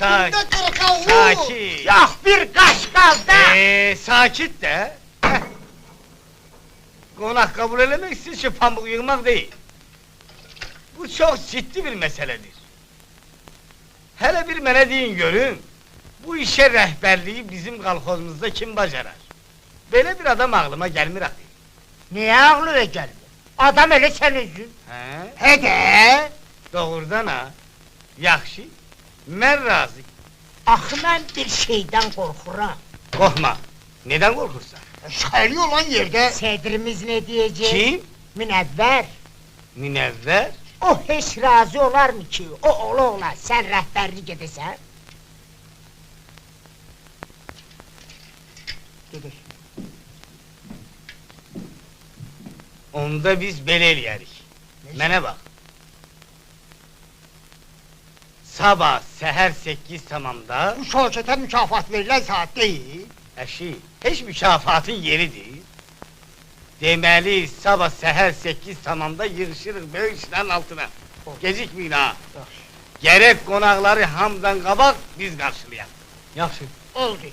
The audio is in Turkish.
Sakin. Üstünde kırık Sakin. Yok bir kaş kaldı. Sakit de. Heh. Konak kabul elemek için şu pamuk yığmak değil. Bu çok ciddi bir meseledir. Hele bir mene deyin görün. Bu işe rehberliği bizim kolxozumuzda kim bacarar? Böyle bir adam aklıma gelmir akı. Niye ağlıyor geldi? Adam öyle sen üzün. He? Hede. Doğrudan ha. Yaxşı. Ben razı. Axı mən bir şeydən qorxuram. Korkma. Neden korkursan? Şəli olan yerdə... Sədrimiz ne diyecek? Kim? Münəvvər. Münevver. O heç razı olar mı ki? O ola sen rəhbərlik edəsən? Gedir. Onda biz belə eləyərik. Mənə bax. Sabah səhər 8 tamamda... Bu şirkete mükafat verilen saat değil. Əşi, heç mükafatın yeridir. Deməli, sabah səhər 8 tamamda yığışırıq böyük işlərin altına. Gecikməyin ha. Gerek konakları hamdan qabaq biz qarşılayaq. Yaxşı. Oldu.